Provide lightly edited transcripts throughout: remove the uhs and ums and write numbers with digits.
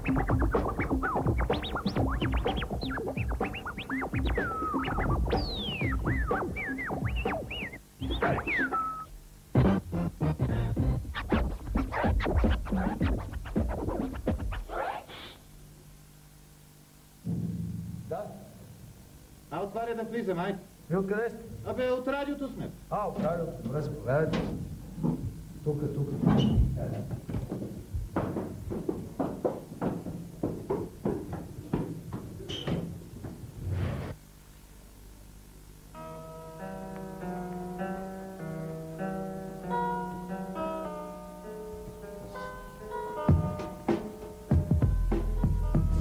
Да. Отваря да влизам, ай. Вие откъде сте? Абе, от радиото сме. От радиото. Добре, заповядайте. Тук.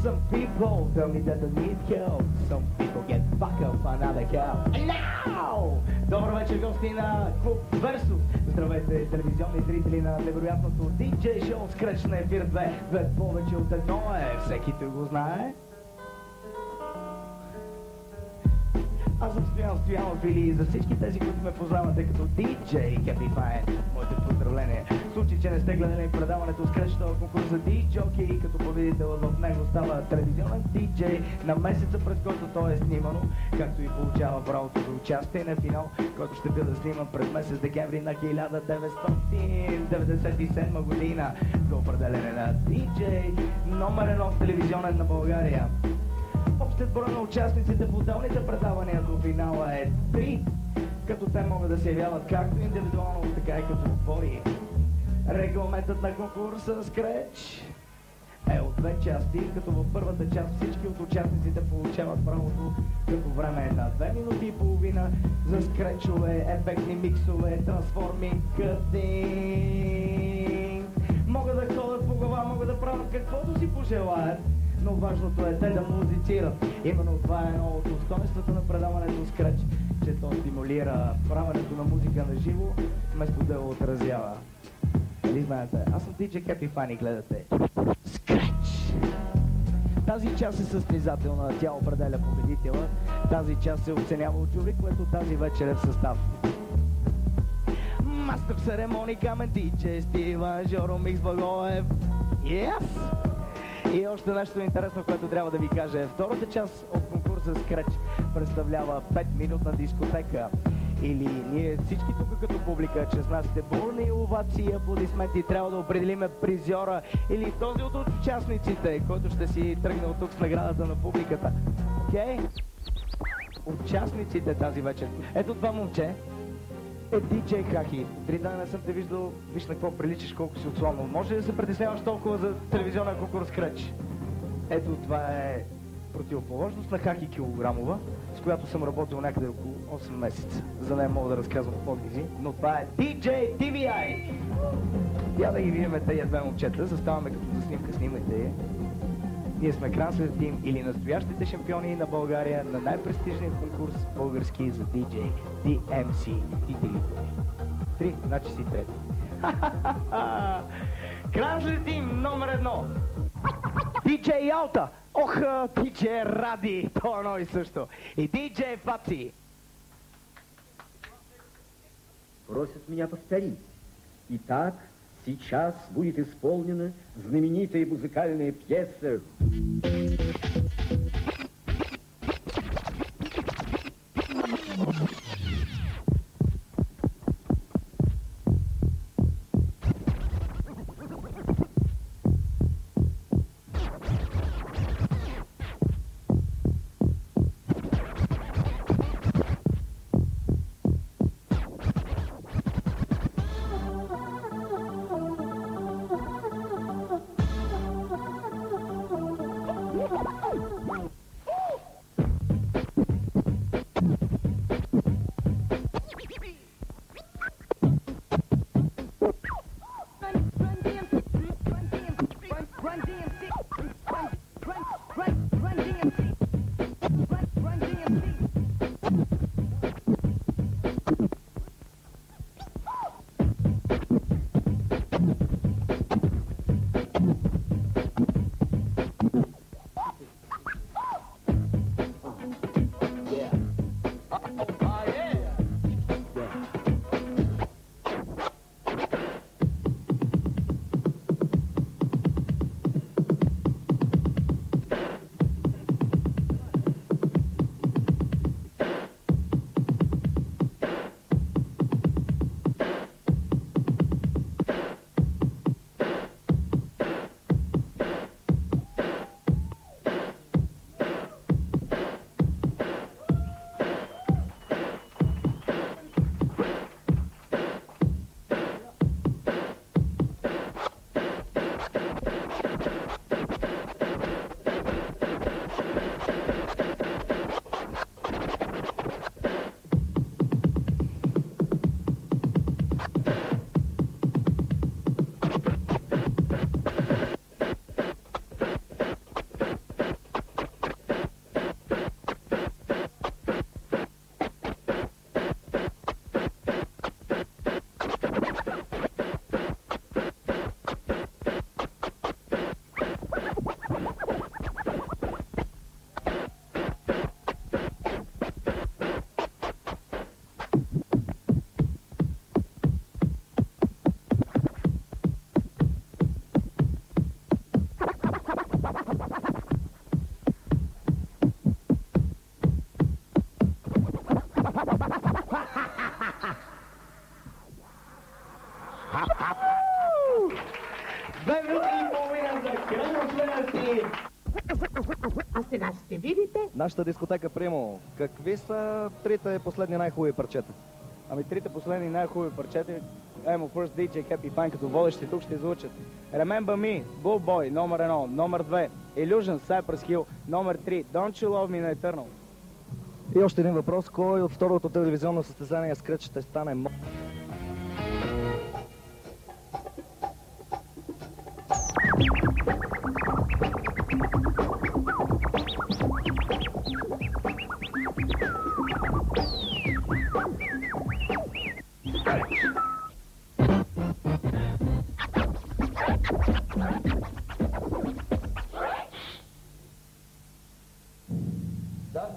Some people tell me that they need help. Some people get fucked up another help. Now! Добър вечер, гости на Клуб Версус. Здравейте, телевизионни зрители на невероятното DJ шоу Скреч на ефир 2. Две повече от едно е. Всеки той го знае. Аз съм Стоянов или за всички тези, които ме познавате като DJ Happy Fine. Моите поздравления. В случай, че не сте гледали предаването Скреч, това конкурс за DJ, като победител в него става телевизионен DJ на месеца, през който то е снимано, както и получава правото за участие на финал, който ще бъде сниман през месец декември на 1997 година до определене на DJ номер 1 телевизионен на България. Общият брой на участниците в отделните предавания до финала е 3, като те могат да се явяват както индивидуално, така и като отбори. Регламентът на конкурса Скреч е от две части, като в първата част всички от участниците получават правото като време на 2 минути и половина за скречове, ефектни миксове, трансформи, кътинг. Могат да ходят по глава, могат да правят каквото си пожелаят, но важното е те да музицират. Именно това е едно от достоинствата на предаването Скреч, че то стимулира правенето на музика на живо, вместо да я отразява. Нали знаете, аз съм DJ Happy Fine и гледате Скреч. Тази част е състезателна, тя определя победителя. Тази част се оценява от жури, което тази вечер е в състав. Мастер церемони Камен, DJ Стивън, Жоро Микс Благоев. Yes! И още нещо интересно, което трябва да ви кажа е втората част от конкурса Скреч представлява 5-минутна дискотека. Или ние всички тук като публика, чрез нашите бурни овации и аплодисменти трябва да определиме призьора или този от участниците, който ще си тръгне от тук с наградата на публиката. Окей? Участниците тази вечер. Ето това момче е DJ Хаки. 3 дни не съм те виждал, виж на какво приличаш, колко си отслонно. Може ли да се притесняваш толкова за телевизионен конкурс Скреч? Ето това е противоположност на Хаки Килограмова, с която съм работил някъде около 8 месеца. За нея мога да разказвам подвизи, но това е DJ TVI! Я да ги видим тези две момчета, заставаме като за снимка, снимайте я. Ние сме Кранслер Тим или настоящите шампиони на България на най-престижния конкурс български за DJ DMC. Три, значи си трети. Кранслер Тим номер 1. DJ Ялта. Ох, DJ Ради. То едно и също. И DJ Фаци. Просят меня повторить. Итак, сейчас будет исполнена знаменитая музыкальная пьеса. А сега ще видите. Нашата дискотека Примо. Какви са трите последни най-хубави парчета? Ами трите последни най-хубави парчета Emo First DJ Happy Fine като водещи тук ще звучат. Remember Me, Bull Boy, номер 1, номер 2, Illusion, Cypress Hill, номер 3, Don't You Love Me на Eternal. И още един въпрос, кой от второто телевизионно състезание Scratch ще стане Да?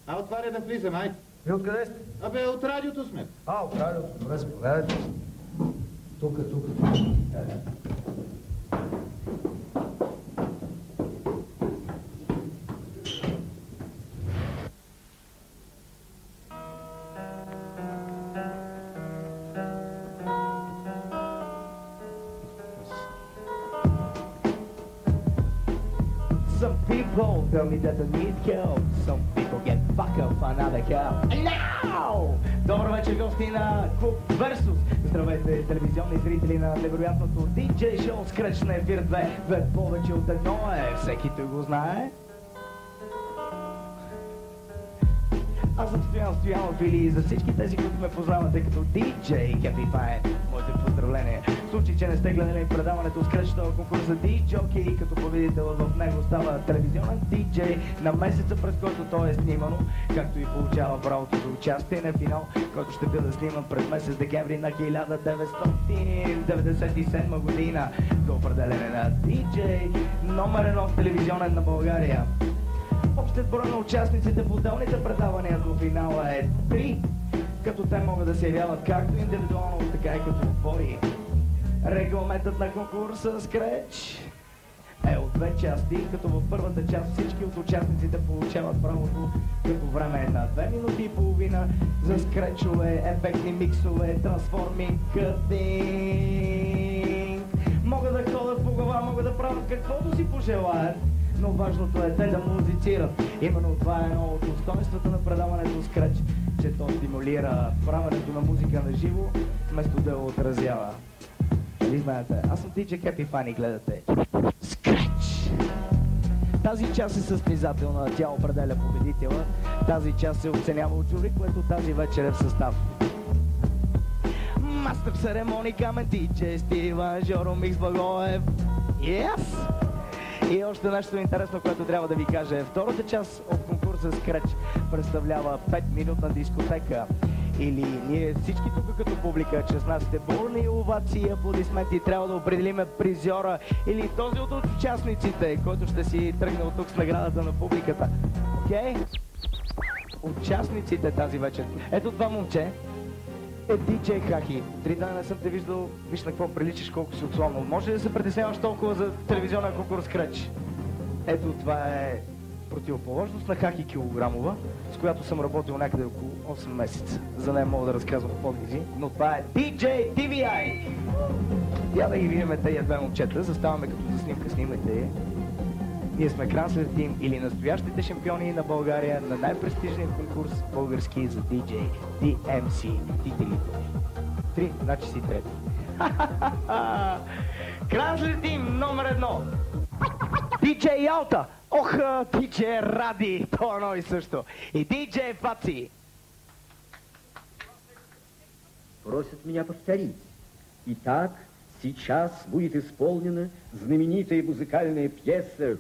А отваря да влизам, айде. И откъде сте? Абе, от радиото сме. От радиото. Добре, заповядайте. Тук. Some people tell me that I need help. Some people get fucked up another hell. Now! Добър вечер, гости на Клуб Versus. Здравейте, телевизионни зрители на невероятното DJ шоу Scratch на Ефир 2. Две повече от едно е. Всеки той го знае. Аз съм Стоянов или за всички тези, които ме познавате като DJ Happy Fine. Моите поздравления. В случай, че не сте гледали предаването Scratch на конкурса DJ, като победител в него става телевизионен DJ на месеца, през който той е снимано, както и получава правото за участие на финал, който ще бъде сниман през месец декември на 1997 година до определене на DJ номер 1 телевизионен на България. Общият брой на участниците в отделните предавания до финала е 3, като те могат да се явяват както индивидуално, така и като отбори. Регламентът на конкурса Scratch е от две части, като в първата част всички от участниците получават правото като време на 2 минути и половина за скречове, ефектни миксове, трансформинг, кътинг. Могат да ходят по глава, могат да правят каквото си пожелаят, но важното е те да музицират. Именно това е едно от устройствата на предаването Scratch, че то стимулира правенето на музика на живо, вместо да я отразява. Нали знаете, аз съм DJ Happy Fine и гледате Scratch. Тази част е състезателна, тя определя победителя. Тази част се оценява от жури, което тази вечер е в състав. Мастер церемони Камен, DJ Стиван, Жоро Микс Благоев. Yes! И още нещо интересно, което трябва да ви кажа е втората част от конкурса Scratch представлява 5-минутна дискотека. Или ние всички тук като публика, чрез нашите бурни овации и аплодисменти трябва да определиме призьора или този от участниците, който ще си тръгне от тук с наградата на публиката. Окей? Участниците тази вечер. Ето това момче е DJ Хахи. 3 дни не съм те виждал, виж на какво приличаш, колко сексуално. Може ли да се притесняваш толкова за телевизионен конкурс Scratch? Ето това е противоположност на Хахи Килограмова, с която съм работил някъде около 8 месеца. За нея мога да разказвам подвизи, но това е DJ TVI! Я да ги видим тези две момчета, заставаме като за снимка, снимайте я. Ние сме Кранслер Тим или настоящите шампиони на България на най-престижния конкурс български за DJ DMC. Три, значи си трети. Кранслер Тим номер 1. DJ Ялта. Ох, DJ Ради. То едно и също. И DJ Фаци. Просят меня повторить. Итак, сейчас будет исполнена знаменитая музыкальная пьеса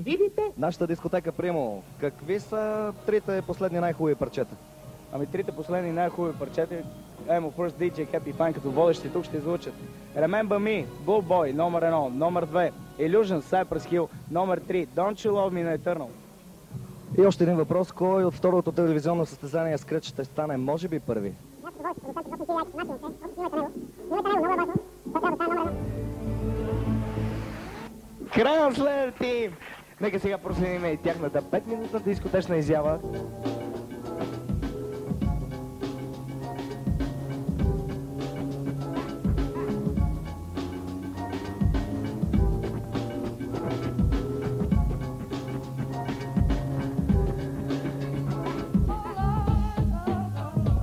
видите? Нашата дискотека, Примо. Какви са трите последни най-хубави парчета? Ами трите последни най-хубави парчета, Emo First DJ Happy Fine като водещи тук ще излучат Remember Me, Bull Boy, номер 1, номер 2, Illusion, Cypress Hill, номер 3, Don't You Love Me, Eternal. И още един въпрос. Кой от второто телевизионно състезание Scratch ще стане, може би, първи? Крайно след тим! Нека сега проследим и тяхната 5-минутна дискотечна изява.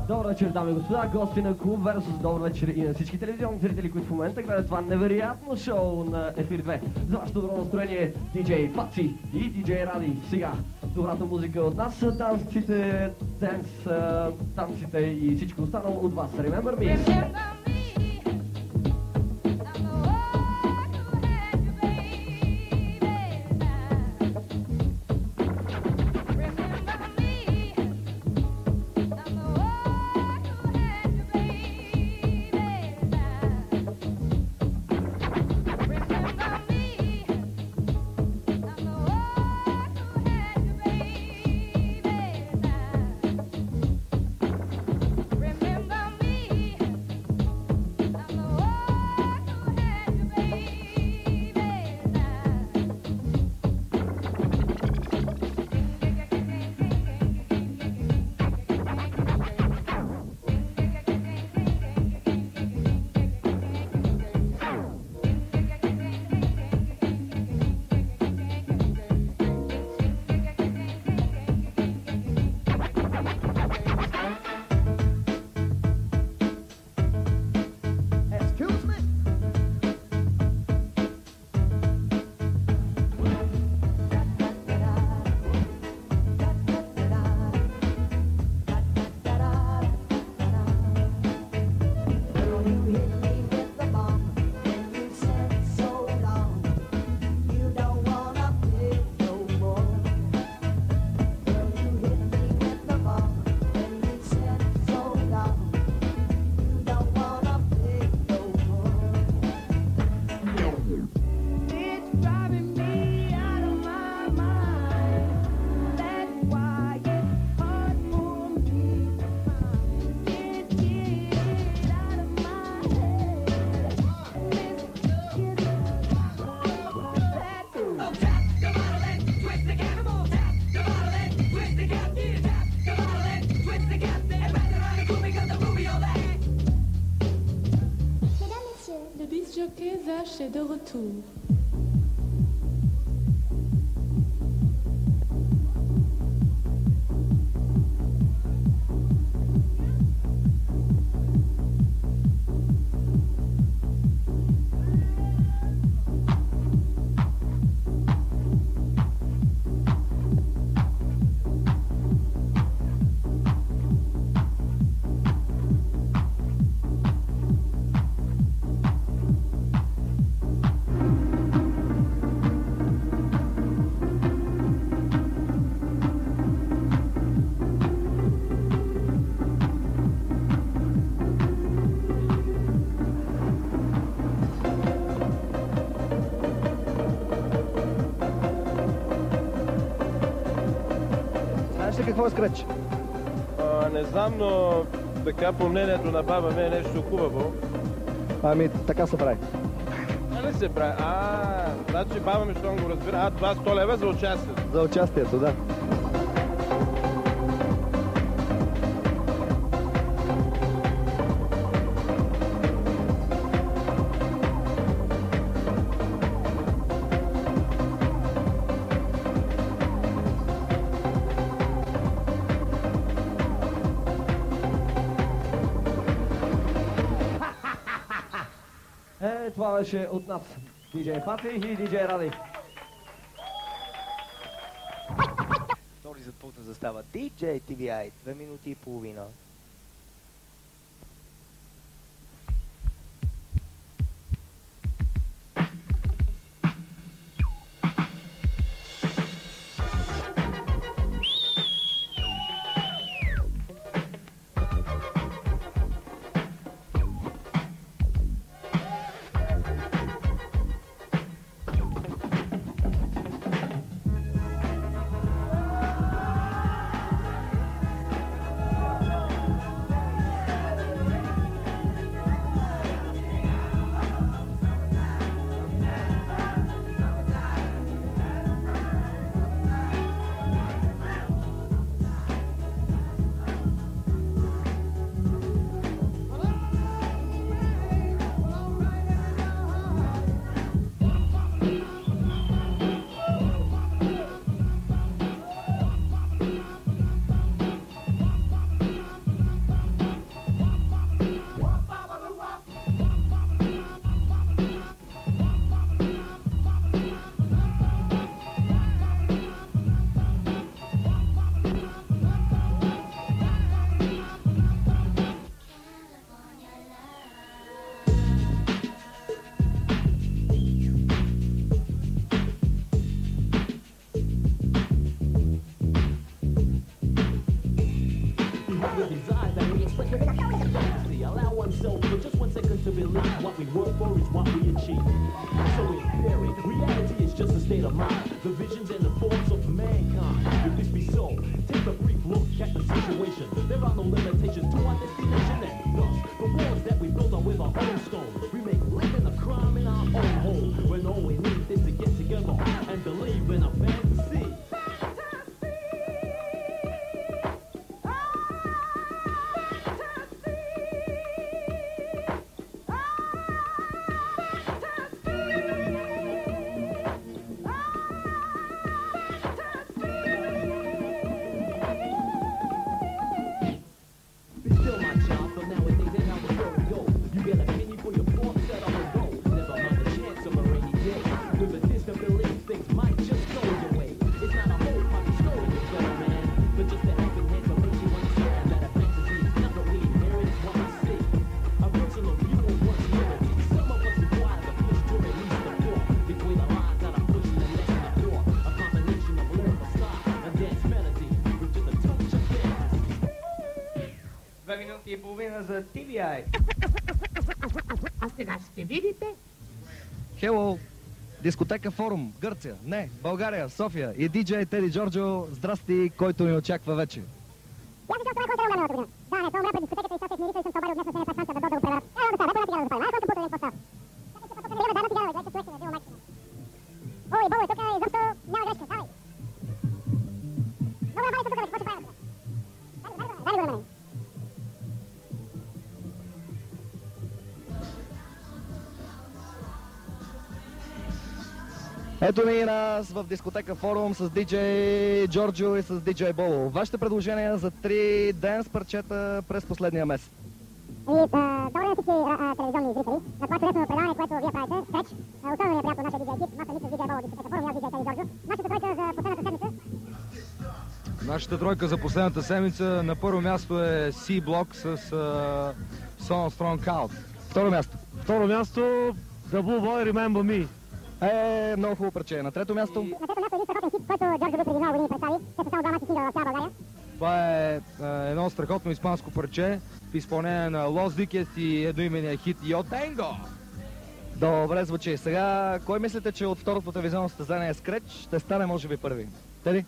Добър вечер, дами и господа, гости на Клуб Версус. Добър вечер и на всички телевизионни зрители, които в момента гледат това невероятно шоу на Ефир 2. За вашето добро настроение, диджей Паци и диджей Ради. Сега, добрата музика от нас, танците и всичко останало от вас. Remember me! est de retour. Какво е скреч? Не знам, но така по мнението на баба ми е нещо хубаво. Ами, така се прави. Нали се прави? Значи баба ми, щом го разбира, това 100 лева за участието. За участието, да. Това беше от нас диджей Пати и диджей Ради. Втори зад пулта застава диджей TVI, 2 минути и половина. but living a going to fantasy. Allow oneself for just 1 second to believe what we work for is what we achieve. So in theory, reality is just a state of mind. The visions and the forms of mankind. If this be so, take a brief look at the situation. There are no limitations to our destination, and thus the walls that we build are with our own stone. We make living a crime in our own home, when all we need is to get together and believe in a fantasy. И половина за TVI. А сега ще видите. Hello! Дискотека Форум, Гърция, не, България, София и диджей Теди Джорджо, здрасти, който ни очаква вече. Ой, Бобо, тук изобщо няма грешка, давай! Много набавите тук, какво ще правим? Дай го на мен! Ето ни нас в дискотека Форум с диджей Джорджо и с диджей Бобо. Вашите предложения за 3 денс парчета през последния месец. Добър ден всички телевизионни зрители на това чудесно предаване, което вие правите, Скреч. Особено ми е приятно нашия диджей екип, Маста Митов, диджей Бобо, дискотека Форум и аз диджей Теди Джорджо. Нашата тройка за последната седмица. Нашата тройка за последната седмица на първо място е C-Block с Song Strong Out. Второ място. Второ място The Blue Boy Remember Me. Много хубаво парче. На трето място? На трето място е един страхотен хит, който Джорджо преди много години представи. Те са само 2 мача сингъла в цяла България. Това е едно страхотно испанско парче в изпълнение на Лос Дикес и едноимения хит Yo Tengo. Добре звучи. Сега, кой мислите, че от второто телевизионно състезание Скреч ще стане може би първи? Теди?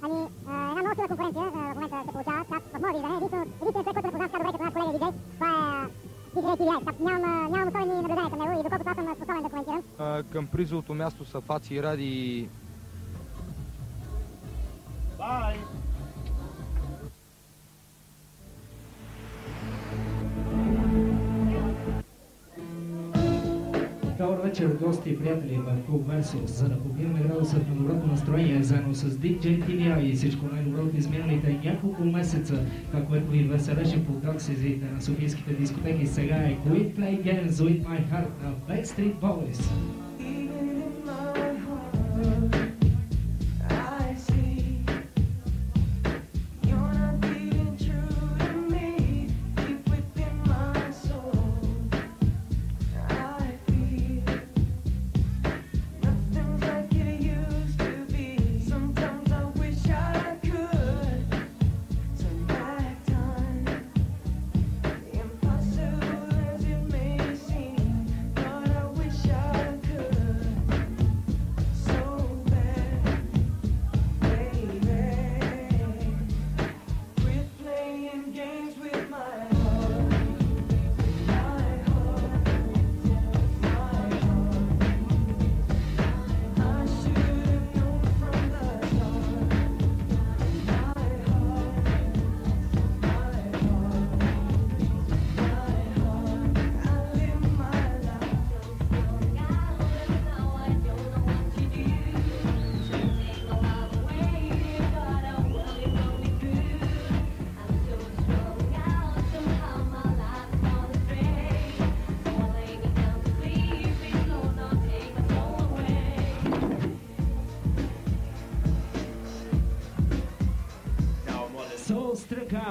Ами, една много силна конкуренция в момента се получава. В моя виждане, единствено човек, който разпознава така добре като наш колега диджей, това е диджей TVI. Нямам особени наблюдения към него и доколкото аз съм способен да коментирам. Към призовото място са Фаци и Ради. Bye! Добър вечер, гости и приятели в Клуб Versus, за да побираме градусът на доброто настроение, заедно с DJ TVI и всичко най-добро от изминалите няколко месеца. Това, което ви веселеше по таксизите на софийските дискотеки, сега е Quit Play Games With My Heart на Backstreet Boys.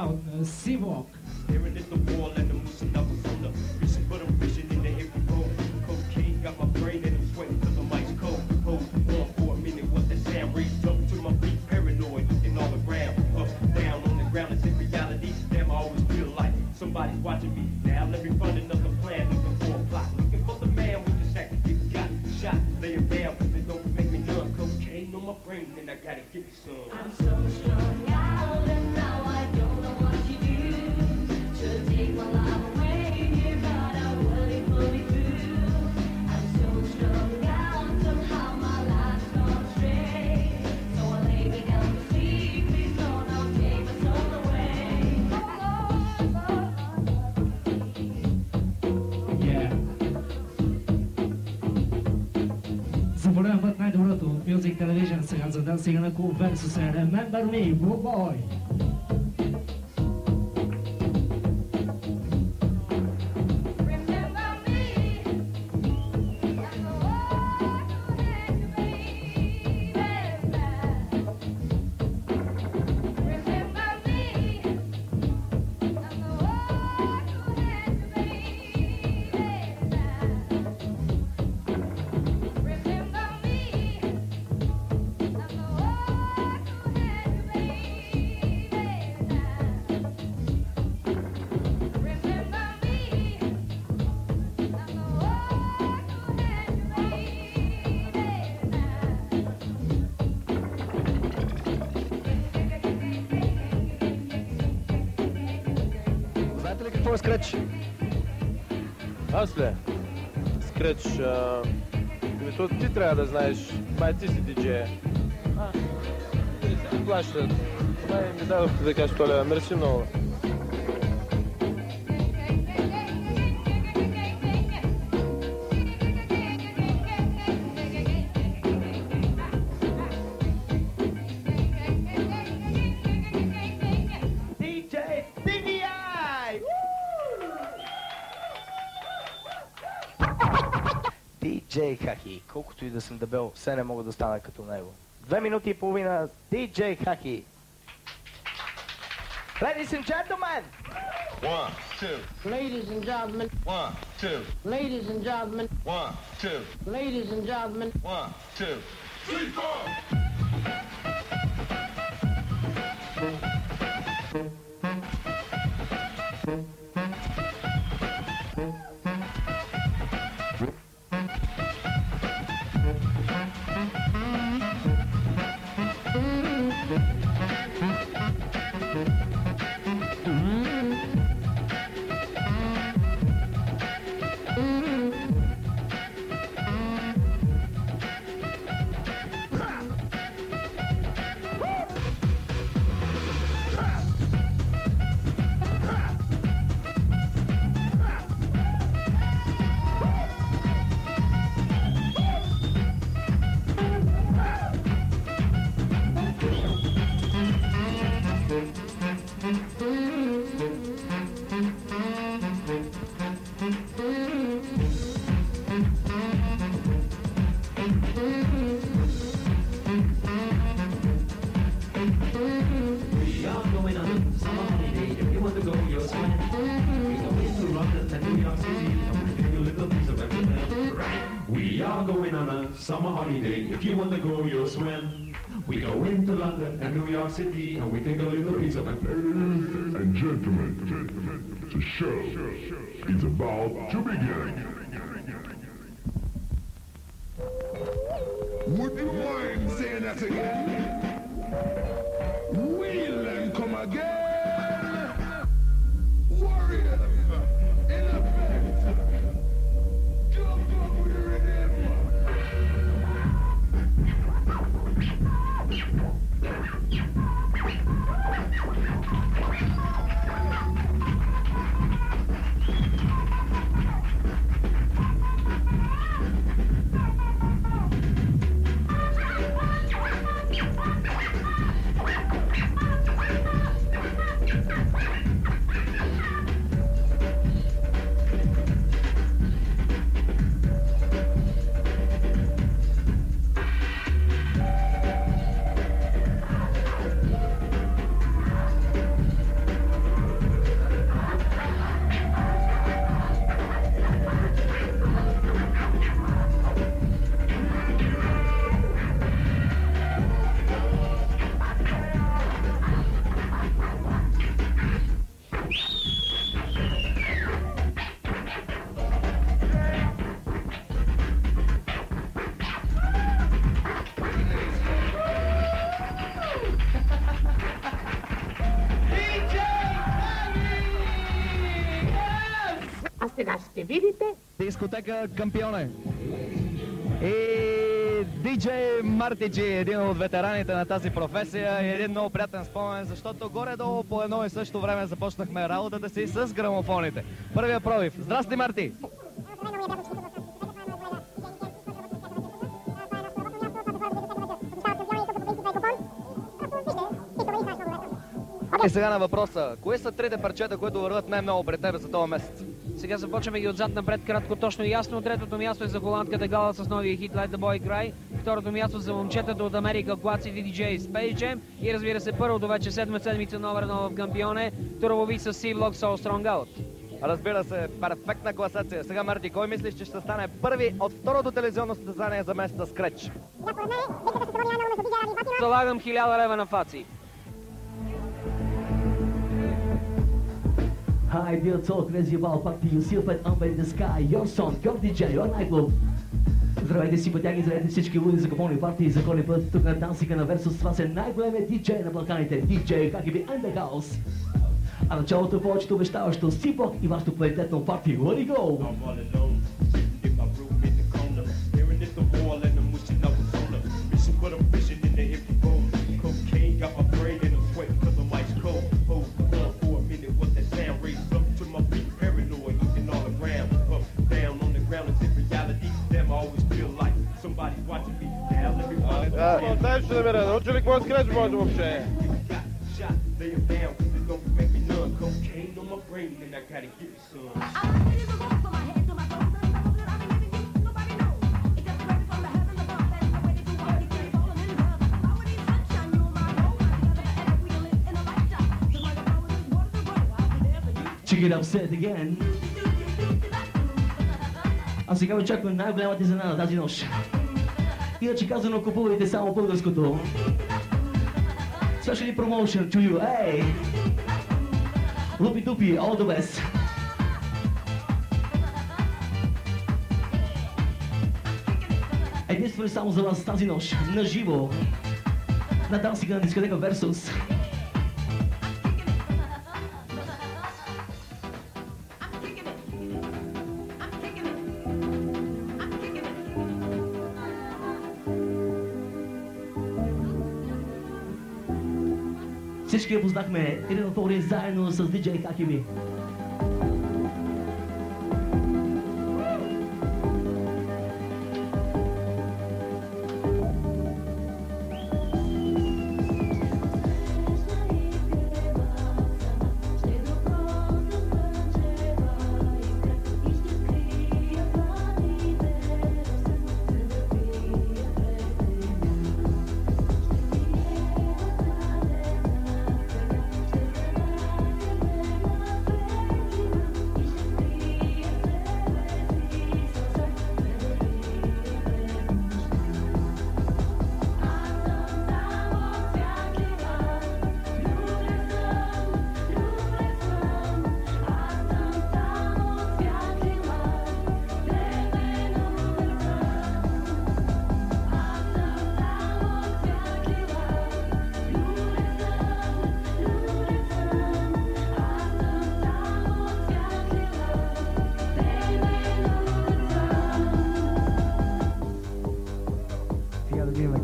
Out, C-Block. Staring at the wall and the moose and double full of vision, but I'm vision in the every roll. Cocaine got my brain and I'm sweating cause I'm ice cold. Hold on for a minute, what that sound? Raised up to my feet, paranoid, looking all around. Up, down, on the ground, it's in reality. Damn, I always feel like so Somebody's watching me now. Let me run another plan. Looking for a plot. Looking for the man with the sack. Get got shot. Lay it down. Cause it don't make me numb. Cocaine on my brain. And I gotta get some. I'm so strung out. And now I don't know what to do. Should take my life away. But I really put me through. I'm so strung out. Somehow my life's gone astray. So I lay me down to sleep. Please don't take my soul away. Заболявам път най-доброто от Music Television сега, за да стига на Cool Versus Remember Me, Blue Boy. Скреч. Аз ли? Скреч. Ти трябва да знаеш. Май ти си диджея. Ти плащат. Май ми дадохте да кажа 100 лева. Мерси много. Диджей Хаки, колкото и да съм дебел, все не мога да стана като него. 2 минути и половина, Диджей Хаки. Ladies and gentlemen! 1, 2. Ladies and gentlemen. 1, 2. Ladies and gentlemen. 1, 2. Ladies and gentlemen. 1, 2. 3, summer holiday. If you want to go, you'll swim. We go into London and New York City, and we take a little piece of it. Ladies and gentlemen, the show is about to begin. Would you mind saying that again? We'll then come again. Warriors in effect. Jump up with the rhythm. сега ще видите. Дискотека Кампионе. И диджей Мартиджи, един от ветераните на тази професия, и един много приятен спомен, защото горе-долу по едно и също време започнахме работата си с грамофоните. Първия пробив. Здрасти, Марти! И сега на въпроса. Кои са трите парчета, които върват най-много пред тебе за този месец? Сега започваме ги отзад напред, кратко, точно и ясно. Третото място е за холандката Гала с новия хит Let the Boy Cry. Второто място за момчетата от Америка Клаци DJ Space Jam. И разбира се, първото вече седмица номер 1 в Кампионе. Турбови с C-Block So Strong Out. Разбира се, перфектна класация. Сега, Марти, кой мислиш, че ще стане първи от второто телевизионно състезание за месеца Скреч? Залагам 1000 лева на Фаци. Hi, dear talk, crazy about party, you see it up in the sky, your song, your DJ, your nightclub. Здравейте си, пътяги, здравейте всички луди за капони партии, за коли път, тук на Тансика на Версус, това са най-големият диджей на Балканите, диджей Хакиби and the House. А началото е повечето обещаващо C-Block и вашето квалитетно парти. Let it go! Знаеш, ще намеря. Научи ли какво скреч може въобще? Check it out, say it again. А сега очаквам най-голямата изненада на тази нощ. Иначе казано, купувайте само българското. Specially promotion to you, hey! Лупи Дупи, all the best! Единствено само за вас тази нощ, на живо, на Тансика на дискотека Versus. Всички я познахме един от по-добре заедно с диджей Хакиби.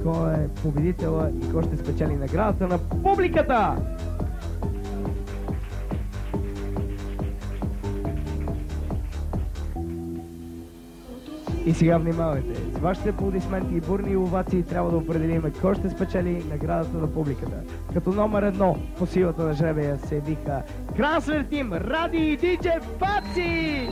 Кой е победителя и кой ще спечели наградата на публиката? И сега внимавайте, с вашите аплодисменти и бурни овации трябва да определим кой ще спечели наградата на публиката. Като номер 1 по силата на жребия се вика Красвер Тим, Ради и диджей Фаци!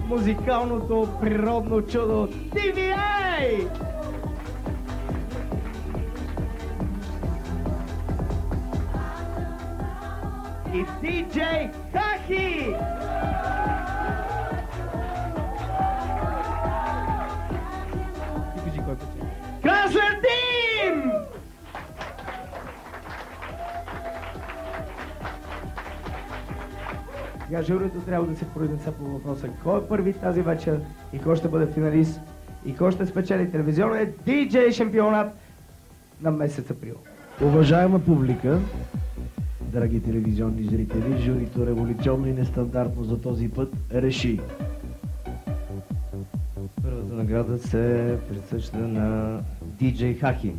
Музикалното природно чудо TVA! И диджей Хаки! Ти кажи кой печели. Красвер Тим! Сега журито трябва да се произнесе по въпроса кой е първи тази вечер и кой ще бъде финалист и кой ще спечели телевизионния диджей шампионат на месец април. Уважаема публика, драги телевизионни зрители, журито революционно и нестандартно за този път реши. Първата награда се присъжда на DJ Хаки.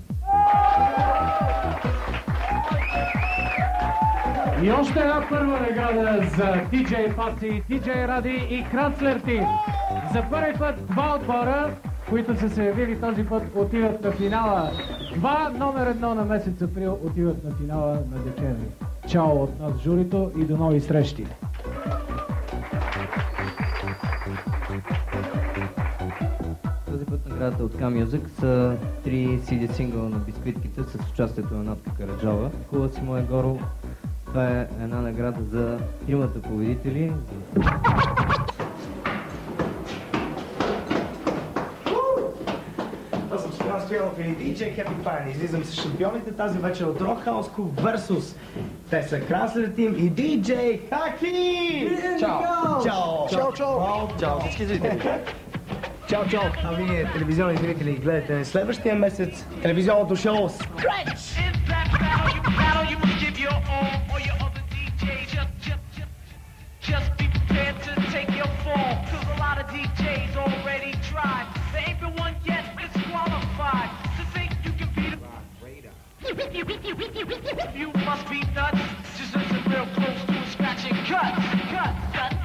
И още една първа награда за DJ Паци, DJ Ради и Кранцлер Тим. За първи път два отбора, които са се явили този път, отиват на финала. Два номер едно на месец април отиват на финала на декември. Чао от нас журито и до нови срещи! Този път наградата от K-Music са 3 CD сингъла на бисквитките с участието на Натка Караджова. Хубава си, мое горо. Това е една награда за тримата победители. Аз съм Стоян Стоянов или DJ Happy Fine. Излизам с шампионите тази вечер от Rock House Club versus те са Кранцлер Тим и DJ Хаки! Чао! Чао! Чао, чао! Чао всички зрители! Чао, чао! А вие, телевизионни зрители, гледате следващия месец телевизионното шоу Scratch! Just be prepared to take your fall, cause a lot of DJs already tried. There ain't been one yet disqualified. To think you can beat a... You must be nuts, just listen real close to a scratch and cut.